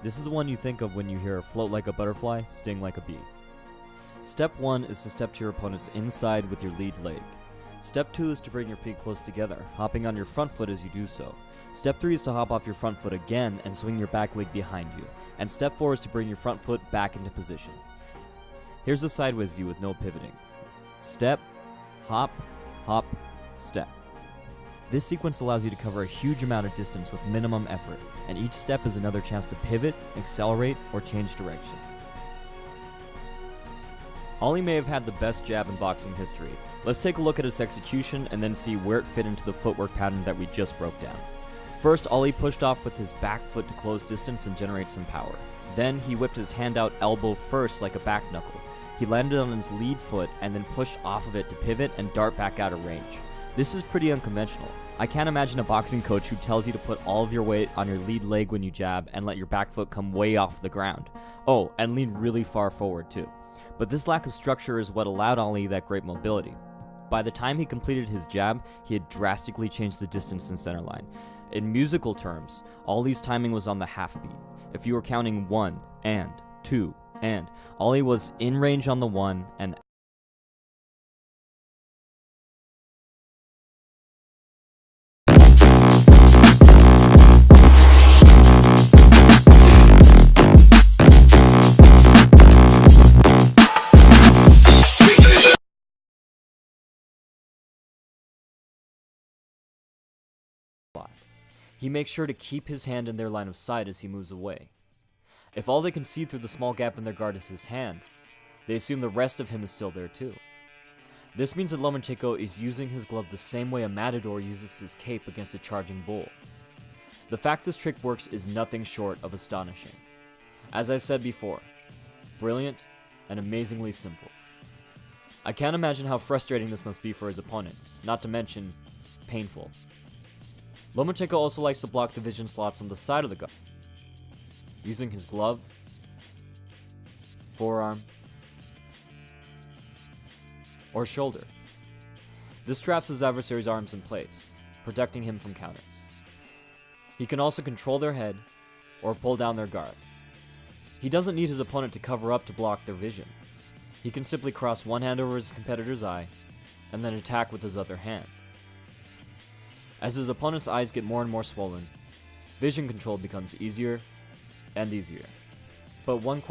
This is the one you think of when you hear float like a butterfly, sting like a bee. Step 1 is to step to your opponent's inside with your lead leg. Step 2 is to bring your feet close together, hopping on your front foot as you do so. Step 3 is to hop off your front foot again and swing your back leg behind you. And step 4 is to bring your front foot back into position. Here's the sideways view with no pivoting. Step, hop, hop, step. This sequence allows you to cover a huge amount of distance with minimum effort, and each step is another chance to pivot, accelerate, or change direction. Ali may have had the best jab in boxing history. Let's take a look at his execution and then see where it fit into the footwork pattern that we just broke down. First, Ali pushed off with his back foot to close distance and generate some power. Then, he whipped his hand out elbow first like a back knuckle. He landed on his lead foot and then pushed off of it to pivot and dart back out of range. This is pretty unconventional. I can't imagine a boxing coach who tells you to put all of your weight on your lead leg when you jab and let your back foot come way off the ground. Oh, and lean really far forward too. But this lack of structure is what allowed Ali that great mobility. By the time he completed his jab, he had drastically changed the distance in center line. In musical terms, Ali's timing was on the half beat. If you were counting 1 and 2 and, Ali was in range on the 1 and he makes sure to keep his hand in their line of sight as he moves away. If all they can see through the small gap in their guard is his hand, they assume the rest of him is still there too. This means that Lomachenko is using his glove the same way a matador uses his cape against a charging bull. The fact this trick works is nothing short of astonishing. As I said before, brilliant and amazingly simple. I can't imagine how frustrating this must be for his opponents, not to mention painful. Lomachenko also likes to block the vision slots on the side of the guard, using his glove, forearm, or shoulder. This traps his adversary's arms in place, protecting him from counters. He can also control their head or pull down their guard. He doesn't need his opponent to cover up to block their vision. He can simply cross one hand over his competitor's eye and then attack with his other hand. As his opponent's eyes get more and more swollen, vision control becomes easier and easier. But one